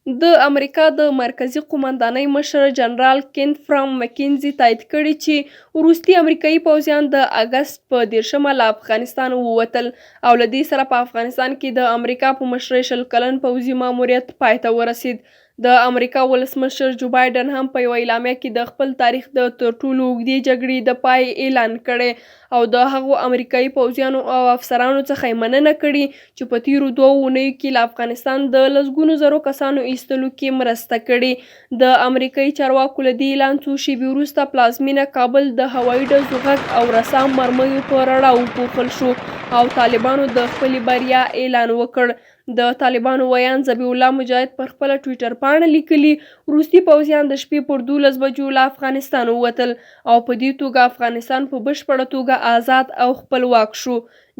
د امریکا د مرکزي قومندانۍ مشر جنرال کین فرام مکینزي تایید کړي چې وروستي امریکایي پوځیان د اګست په 10 له افغانستان ووتل او له دې سره په افغانستان کې د امریکا په مشرۍ 20 کلن پوځي ماموریت پای ته ورسید. د امریکا ولسمشر جو بایډن هم په یوه اعلامیه کې د خپل تاریخ د تر ټولو اوږدې جګړې د پای اعلان کړی او د هغو امریکایي پوځیانو او افسرانو څخه یې مننه کړې چې په تیرو 2 اونیو کې له افغانستان د لسګونو زرو کسانو ایستلو کې مرسته کړې. د امریکایي چارواکو له دې اعلان څو شېبې وروسته پلازمینه کابل د هوایي ډزو غږ او رسام مرمیو په رڼا وپوښل شو او طالبانو د خپلې بریا اعلان وکړ. د طالبانو ویان ذبیح الله مجاهد پر خپله ټویټر پاڼه لیکلي وروستي پوځیان د شپې پر 12 بجو له افغانستان ووتل او په دې توګه افغانستان په بشپړه توګه آزاد او خپلواک شو.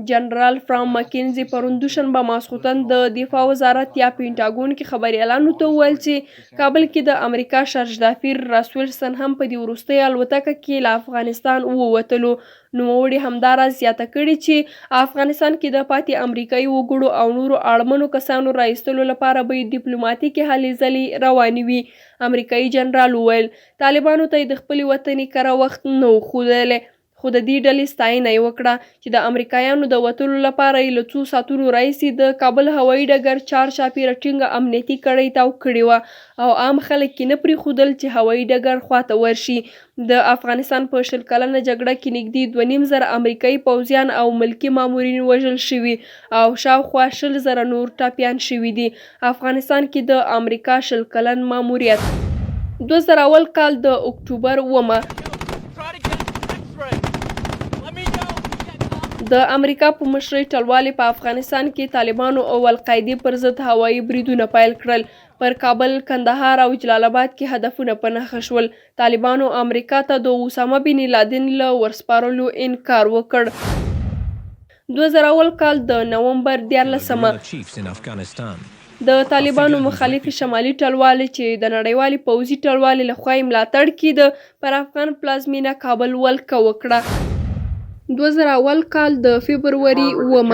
جنرال فرام مکینزي پرون دوشنبه ماسخوتن د دفاع وزارت یا پینټاګون کې خبریالانو ته وویل چې کابل کې د امریکا شرجدافیر راس ویلسن هم په دې وروستۍ الوتکه کې له افغانستان ووتلو. نوموړي همداراز زیاته کړې چې افغانستان کې د پاتې امریکایي وګړو او نورو اړمنو کسانو را ایستلو لپاره به ډیپلوماتیکې هلې ځلې روانې وي. امریکایي جنرال وویل طالبانو ته یې د خپلې وطني کره وخت نه و ښودلی خو د دې ډلې ستاینه یې وکړه چې د امریکایانو د وتلو لپاره یې له څو ساعتونو راهیسې د کابل هوایي ډګر چارچاپېره ټینګه امنیتي کړۍ تاو کړې وه او عام خلک یې نه پرېښودل چې هوایي ډګر خواته ورشي. د افغانستان په 20 کلنه جګړه کې نږدې 2.5 امریکایي پوځیان او ملکي مامورین وژل شوي او شاوخوا 20,000 نور ټپیان شوي دي. افغانستان کې د امریکا 20 کلن ماموریت 2000 کال د اکتوبر 9 د امریکا په مشرۍ ټلوالې په افغانستان کې طالبانو او القاعدې پر ضد هوایي بریدونه پیل کړل. پر کابل، کندهار او جلال آباد کې هدفونه په نښه شول. طالبانو امریکا ته د اسامه بن لادن له ورسپارلو انکار وکړ. 2000 کال د نومبر 14 د طالبانو مخالفې شمالي ټلوالې چې د نړیوالې پوځي ټلوالې لخوا یې ملاتړ کېده پر افغان پلازمینه کابل ولکه وکړه. 2000 کال د فبروري 9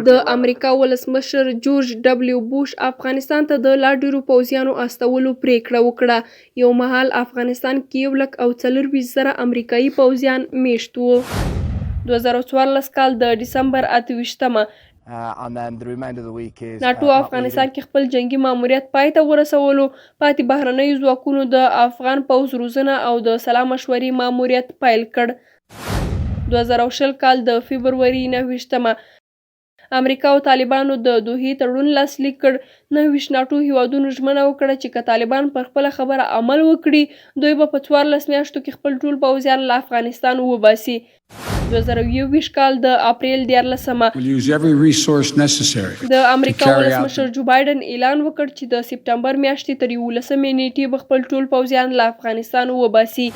د امریکا ولسمشر جورج ډبلیو بوش افغانستان ته د لا ډیرو پوځیانو استولو پریکړه وکړه. یو مهال افغانستان کې 1,40,000 امریکایي پوځیان میشت وو. 2014 کال د ډسمبر 28 ناټو افغانستان کې خپل جنگي ماموریت پای ته ورسولو. پاتې بهرنیو ځواکونو د افغان پوځ روزنه او د سلا مشورې ماموریت پیل کړ. 2020 کال د فبروري 29 امریکا او طالبانو د دوحې تړون لاسلیک کړ. 29 ناټو هیوادونو ژمنه وکړه چې که طالبان پر خپله خبره عمل وکړي دوی به په 14 میاشتو کې خپل ټول پوځیان له افغانستان وباسي. 2021 کال د اپریل 14 د امریکا ولسمشر جو بایډن اعلان وکړ چې د سپټمبر میاشتې تر 11 نیټې به خپل ټول پوځیان له افغانستان وباسي.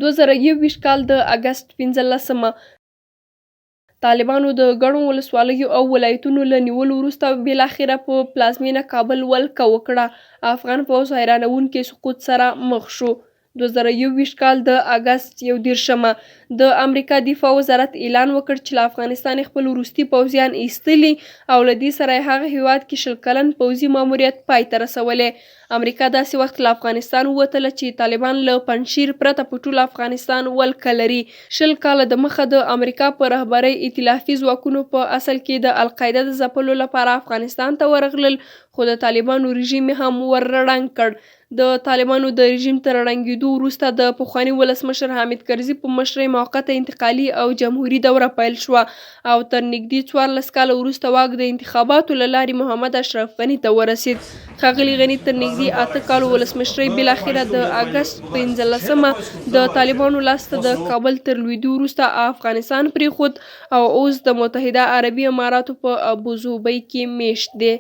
2021 کال د اګست 15 طالبانو د ګڼو ولسوالیو او ولایتونو له نیولو وروسته بالاخره په پلازمینه کابل ولکه وکړه. افغان پوځ حیرانوونکي سقوط سره مخ شو. 2021 کال د اګست 11 د امریکا دفاع وزارت اعلان وکړ چې له افغانستان خپل وروستي پوځیان ایستلي او له دې سره یې هغه هیواد کې 20 کلن پوځي ماموریت پای ته رسولی. امریکا داسې وخت له افغانستان ووتله چې طالبان له پنجشیر پرته په ټول افغانستان ولکه لري. 20 کاله د مخه د امریکا په رهبرۍ ائتلافي ځواکونو په اصل کې د القاعده د ځپلو لپاره افغانستان ته ورغلل خو د طالبانو رژیم هم ور ړنګ کړ. د طالبانو د رژیم تر ړنګېدو وروسته د پخواني ولسمشر حامد کرزي په مشرۍ موقته انتقالي او جمهوري دوره پیل شوه او تر نږدې 14 کاله وروسته واک د انتخاباتو له لارې محمد اشرف غني ته ورسید. ښاغلي غني تر نږدې 8 کالو ولسمشرۍ بالاخره د اګست 15 د طالبانو لاسته د کابل تر لوېدو وروسته افغانستان پرېښود او اوس د متحده عربي اماراتو په ابوظبي کې میشت دی.